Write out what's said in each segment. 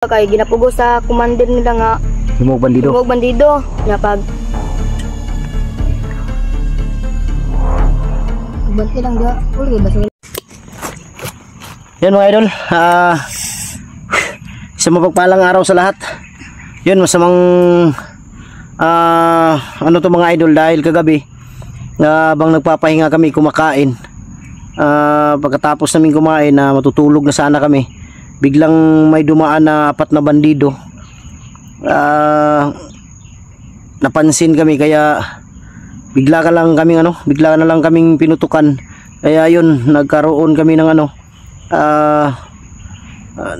Kay ginapugo sa commander nila nga Himog bandido. himog bandido. Nya pag banti lang dia, uli basing. Yan mga idol, isang mapagpalang araw sa lahat. Yun, masamang ano to mga idol, dahil kagabi habang nagpapahinga kami kumakain, pagkatapos namin kumain na matutulog na sana kami, biglang may dumaan na 4 na bandido. Napansin kami, kaya bigla na lang kaming pinutukan. Kaya yun, nagkaroon kami ng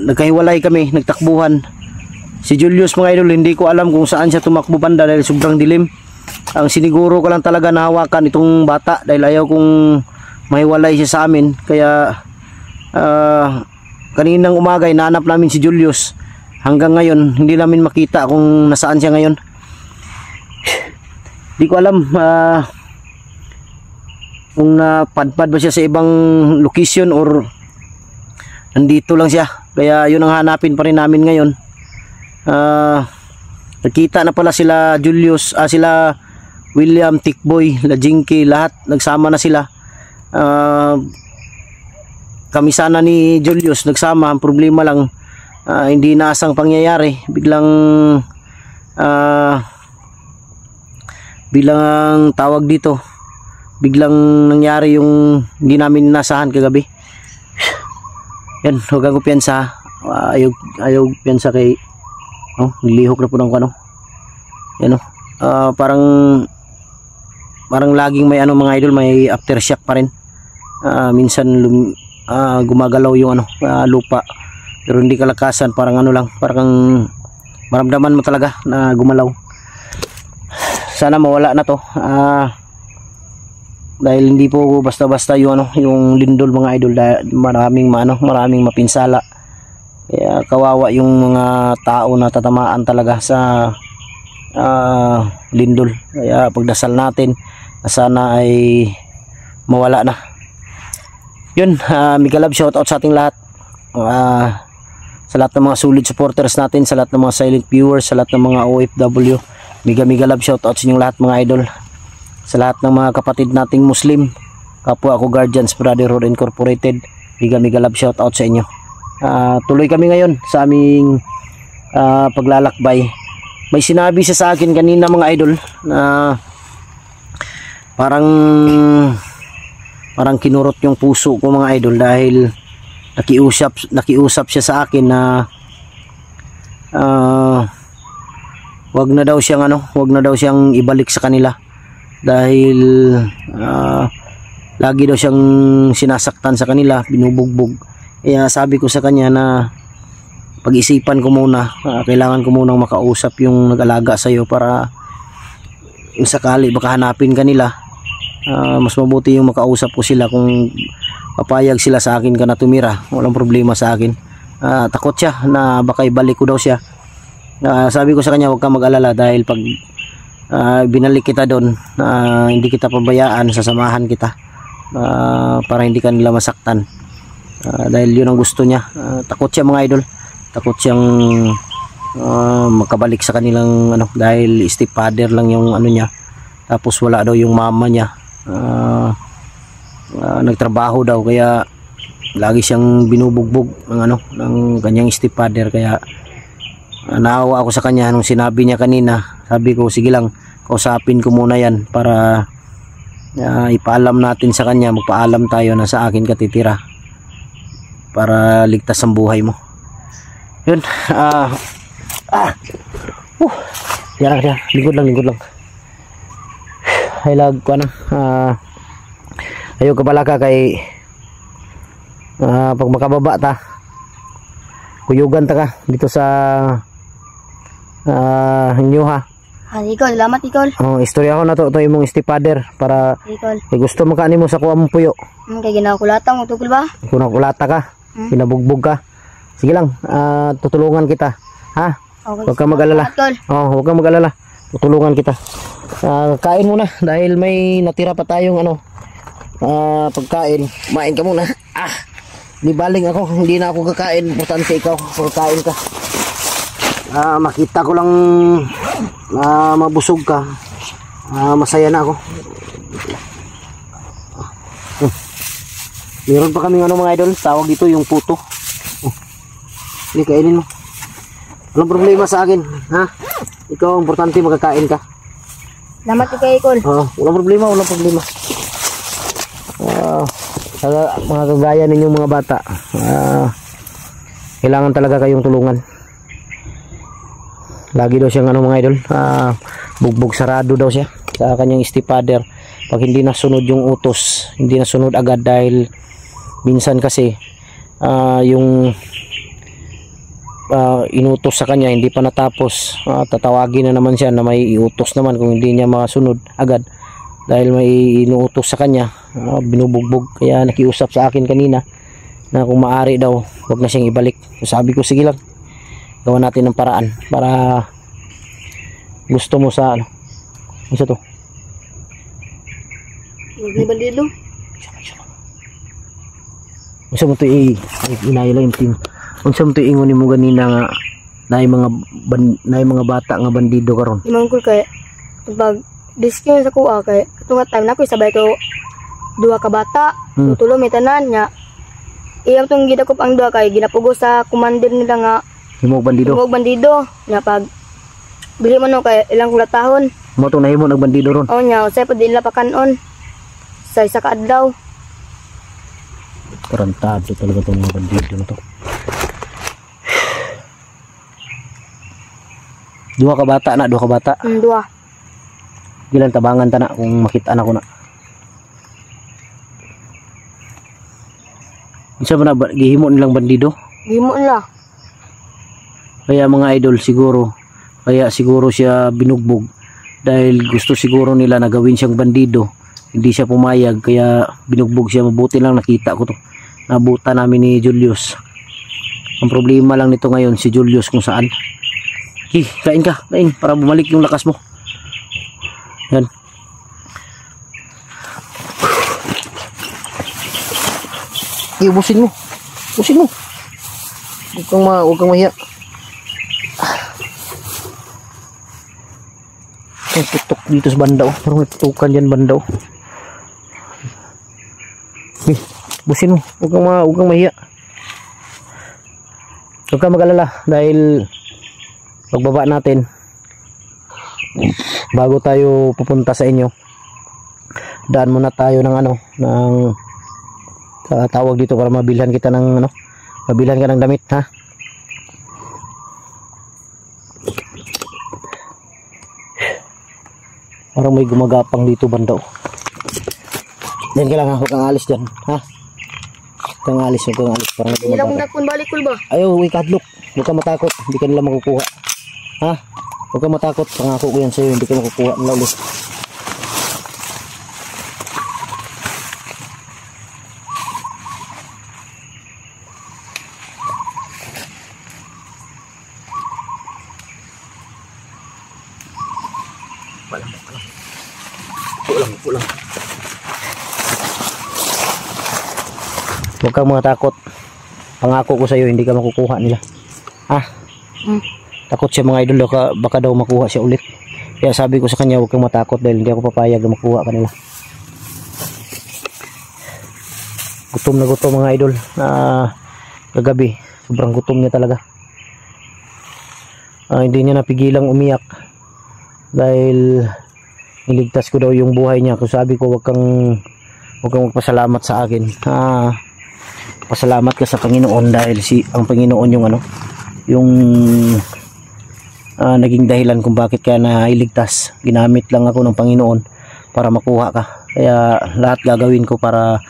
nagkahiwalay kami, nagtakbuhan. Si Julius mga idol, hindi ko alam kung saan siya tumakbo banda dahil sobrang dilim. Ang siniguro ko lang talaga nahawakan itong bata dahil ayaw kong mahiwalay siya sa amin. Kaya kaninang umaga hinahanap namin si Julius. Hanggang ngayon hindi namin makita kung nasaan siya ngayon. Hindi ko alam kung napadpad ba siya sa ibang location or nandito lang siya. Kaya yun ang hanapin pa rin namin ngayon. Nakita na pala sila Julius, sila William, Tikboy, Lajinki, lahat nagsama na sila. Kami sana ni Julius nagsama. Ang problema lang, hindi naasang pangyayari. Bilang tawag dito, biglang nangyari yung hindi namin inasahan kagabi. Yan, huwag kang kumpiyansa. Ayaw kumpiyansa kay nilihok na po ng yan parang laging may mga idol, may aftershock pa rin. Minsan gumagalaw yung lupa, pero hindi kalakasan, parang parang maramdaman mo talaga na gumalaw. Sana mawala na to, dahil hindi po basta-basta yung lindol mga idol, maraming mapinsala. Kaya kawawa yung mga tao na tatamaan talaga sa lindol. Kaya pagdasal natin na sana ay mawala na. Yun, mega love shoutout sa ating lahat, sa lahat ng mga solid supporters natin, sa lahat ng mga silent viewers, sa lahat ng mga OFW. Mega love shoutout sa inyong lahat mga idol. Sa lahat ng mga kapatid nating Muslim, kapwa ako Guardians Brotherhood Incorporated, mega love shoutout sa inyo. Tuloy kami ngayon sa aming paglalakbay. May sinabi siya sa akin kanina mga idol na parang kinurot yung puso ko mga idol, dahil nakiusap siya sa akin na wag na daw siyang ibalik sa kanila dahil lagi daw siyang sinasaktan sa kanila, binubugbog. Kaya sabi ko sa kanya na pag-isipan ko muna, kailangan ko munang makausap yung nag-alaga sa iyo para yung sakali baka hanapin kanila. Mas mabuti yung makausap ko sila. Kung papayag sila sa akin ka na tumira, walang problema sa akin. Takot siya na baka ibalik ko daw siya. Sabi ko sa kanya, huwag kang mag-alala dahil pag binalik kita doon, hindi kita pabayaan, sasamahan kita para hindi ka nila masaktan. Dahil yun ang gusto niya. Takot siya mga idol, takot siyang makabalik sa kanilang dahil stepfather lang yung niya, tapos wala daw yung mama niya. Nagtrabaho daw, kaya lagi siyang binubugbog ng kanyang stepfather. Kaya naawa ako sa kanya nung sinabi niya kanina. Sabi ko, sige lang, kausapin ko muna yan para ipaalam natin sa kanya, magpaalam tayo na sa akin ka titira para ligtas ang buhay mo. Yun, yan, lingkod lang. Ay lag ko ayaw kapalaka kay pag makababa ta, kuyugan ta ka dito sa inyo ha. Ikaw, salamat ikaw. Istorya ko na to imong stepfather para kay gusto mo kanimo sa kuha mong puyo. Kay ginakulata mo tugol ba? Kunakulata ka, pinabugbog ka. Sige lang, tutulungan kita. Ha? Okay, huwag kang mag-alala. Huwag kang mag-alala. Tutulungan kita. Kain muna dahil may natira pa tayong pagkain. Kumain ka muna. Di baling ako, hindi na ako kakain. Importante ikaw, kakain ka. Makita ko lang na mabusog ka. Masaya na ako. Meron pa kaming mga idol, tawag dito yung puto. Hindi, kainin mo. Walang problema sa akin, ha? Ikaw, importante makakain ka. Salamat kay Ikol. Walang problema, walang problema. Mga kagaya ninyong mga bata, kailangan talaga kayong tulungan. Lagi daw siyang mga idol, bugbog sarado daw siya sa kanyang stepfather. Pag hindi nasunod yung utos, hindi nasunod agad, dahil minsan kasi yung inutos sa kanya hindi pa natapos, tatawagin na naman siya na may iutos naman kung hindi niya masunod agad, dahil may inuutos sa kanya, binubugbog. Kaya nakiusap sa akin kanina na kung maaari daw wag na siyang ibalik. So, sabi ko sige lang, gawa natin ng paraan para gusto mo sa ano sa to. Hindi ba dito? Unsa mo to inayo lang yung team. Unsa mo to ingon mo ganina nga naay mga bata nga bandido karon. Imong ko kay pag diskin sa kuha kay katong time na ko sabay ko duha ka bata, tulo may tanan nya. Iyang tong gidakop ang duha kay ginapugo sa commander nila nga himog bandido. Himog bandido nya pag bili man no kay ilang kulatahon. Mo to nahimo nag bandido ron. Oh nya usay pa dila pa kanon sa isa ka adlaw. Tarantado talaga itong mga bandido na to. Duha ka bata na, duha ka bata. Duha. Gilan tabangan ta na kung makita na ko na. Isa ba na gihimo nilang bandido? Gihimo nila. Kaya mga idol siguro siya binugbog dahil gusto siguro nila na gawin siyang bandido. Hindi siya pumayag kaya binugbog siya. Mabuti lang nakita ko to. Nabuta namin ni Julius. Ang problema lang nito ngayon si Julius kung saan. Kain ka, kain para bumalik yung lakas mo. Yan. Ubusin mo. Ubusin mo. Huwag kang mahiya. Ang tutok dito sa banda oh. Parang may tutukan dyan banda oh. Busin mo. Huwag kang mahiya. Huwag kang mag-alala dahil pagbaba natin bago tayo pupunta sa inyo, daan muna tayo ng tawag dito para mabilhan kita ng mabilhan ka ng damit, ha? Parang may gumagapang dito banda oh. Diyan ka lang ha, huwag kang alis dyan, ha? Huwag kang alis. Parang Hindi lang kung balik ko ba? Ayaw, ikadlok. Huwag kang matakot, hindi ka nila makukuha, ha? Huwag kang matakot, pangako ko yan sa'yo, hindi ka makukuha nila ulit. Pulang. Huwag kang matakot. Pangako ko sa'yo, hindi ka makukuha nila. Ha? Takot siya mga idol, baka daw makuha siya ulit. Kaya sabi ko sa kanya, huwag kang matakot dahil hindi ako papayag na makuha ka nila. Gutom na gutom mga idol. Kagabi, sobrang gutom niya talaga. Hindi niya napigilang umiyak dahil niligtas ko daw yung buhay niya. Kung sabi ko, huwag kang magpasalamat sa akin. Pasalamat ka sa Panginoon dahil ang Panginoon yung naging dahilan kung bakit ka nailigtas. Ginamit lang ako ng Panginoon para makuha ka. Kaya lahat gagawin ko para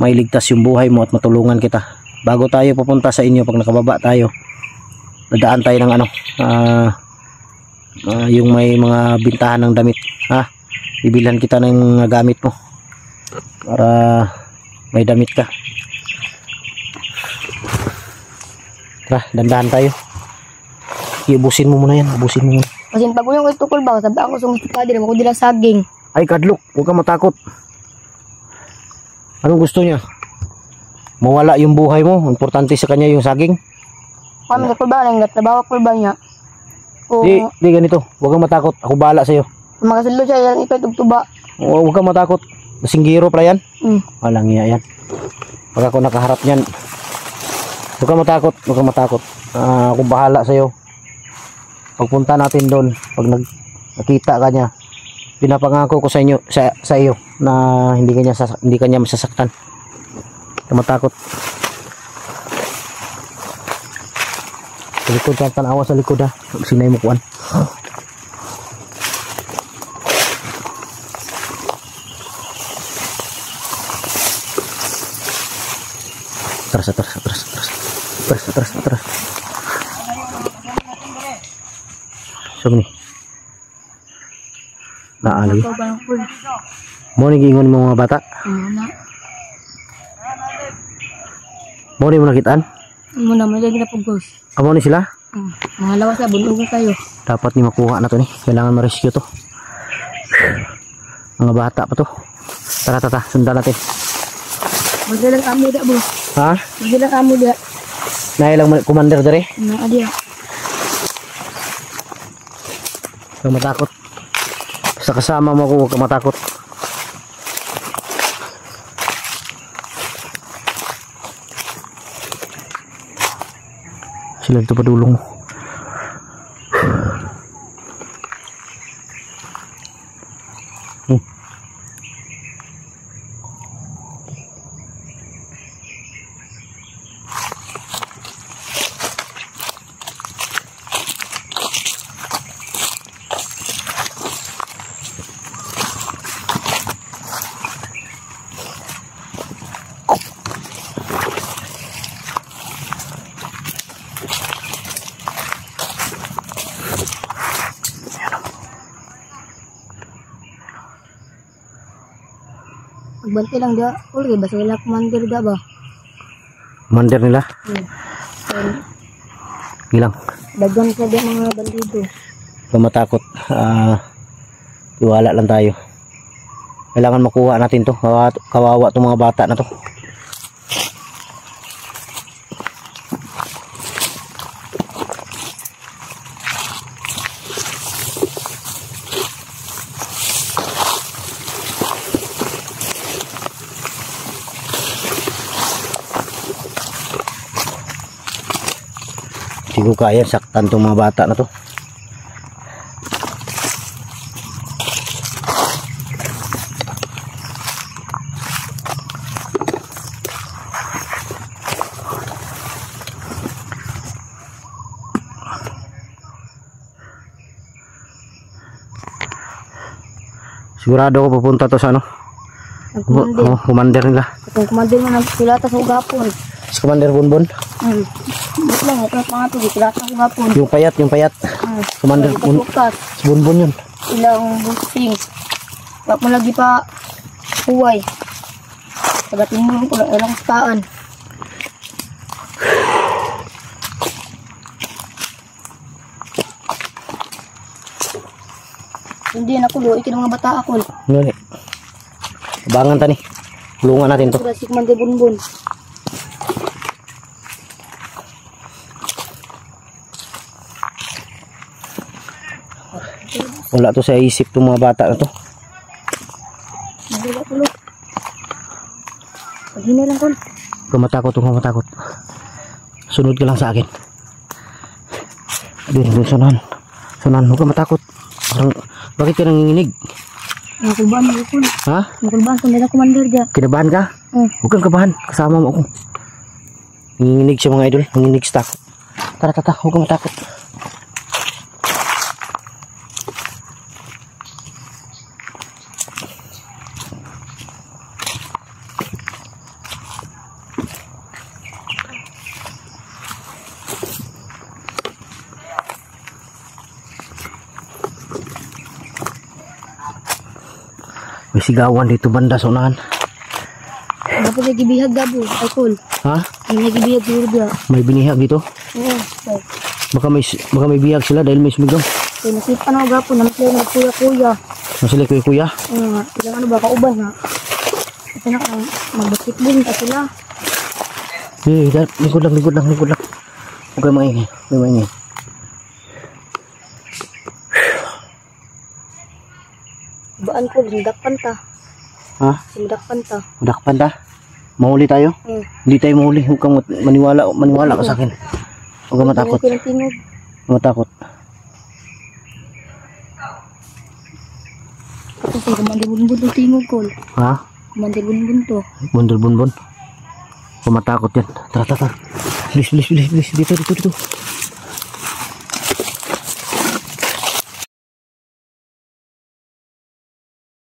mailigtas yung buhay mo at matulungan kita. Bago tayo pupunta sa inyo, pag nakababa tayo, dadaan tayo ng yung may mga bintahan ng damit, ha? Bibilhan kita ng gamit mo para may damit ka. Tara, dandahan tayo. Iubusin mo muna yan, ubusin mo muna. Kasi pag yung tukol ba, sabi ako sa gusto pa din, ako dila saging. Ay kadlok, huwag kang matakot. Anong gusto niya? Mawala yung buhay mo. Importante sa kanya yung saging. Kami tukol ba, nang trabaho ko ba niya? O, Di ganito. Huwag kang matakot. Ako bahala sa'yo. makasalo siya yung ipay tugtuba. Huwag kang matakot. Singgiro pala yan. Hmm. Walang iya yan. Pag ako nakaharap niyan, huwag kang matakot. Huwag kang matakot. Ako bahala sa'yo. Pagpunta natin doon, pag nakita ka niya, pinapangako ko sa inyo, sa iyo na hindi kanya masasaktan. Huwag kang matakot. Sa likod ka, tanawa sa likod ha. Sinay mo kuan. Atras. So ni. Naalagi. Mo ni giingon mo mga bata. Mo ni mo nakitaan? Muna mo lagi na pugos. Amo ni sila? Mga lawas na bunog kayo. Dapat ni makuha na to ni. Kailangan ma-rescue to. Mga bata pa to. Tara, sundan natin. Magdalang kamo da, bro. Ha? Magdalang kamo da. Nailang commander dere? Adia. Huwag kang matakot. Basta kasama mo ako, huwag kang matakot. Sila dito padulong mo. Magbantay lang dia. Ulay ba sila commander da ba? Commander nila? Ilang? Dagan sa dia mga bandido. Huwag kang matakot. Tiwala lang tayo. Kailangan makuha natin to. Kawawa itong mga bata na to. Hindi ko kaya saktan itong mga bata na to. Sigurado ako pupunta to sa ano? Commander nila. Kung commander mo nang sila ta sa ugapon. Si Commander Bonbon. Ba't lang ito mga to sila ta sa ugapon. Yung payat. Commander Bonbon yun. Ilang busing. Wag mo lagi pa huway. Pagdating mo ko lang ilang staan. Hindi na kulo, ikin mga bata ako. Ngunit. Abangan ta ni. Tulungan natin to. Si Commander Bonbon. Wala to sa isip ng mga bata na to. Nagula kulo. Paghinay lang kun. Huwag matakot. Sunod ka lang sa akin. Din, sunan. Huwag ka matakot. Bakit ka nanginginig? Nakulbaan mo kun. Ha? Nakulbaan sa nila commander dia. Kinabahan ka? Huwag kang kabahan. Kasama mo ako. Nanginginig siya mga idol. Nanginginig sa takot. Tara. Huwag kang matakot. May sigawan dito banda sa unahan. Dapat lagi bihag gabo. Ay cool. Ha? May lagi bihag dito dia. May binihag dito? Oo. Baka may bihag sila dahil may sumigong. Kaya nasipan ako gapo. Namasaya na kuya-kuya. Masili kuya. Ilang ano ba kauban ha? Ito na mag-basketball ka sila. Likod lang. Huwag kayo maingay. kuan ko, sumdakpan ta. Ha? Sumdakpan ta. Dakpan ta? Mahuli tayo? Hindi tayo mahuli. Huwag kang maniwala ka sa akin. Huwag kang matakot. Tingog, tingog. Huwag matakot. Ako sa kumandir-bunbun to tingog ko. Ha? Kumandir-bunbun to. Bundol-bunbon. Huwag matakot yan. Tara. Bilis. Dito.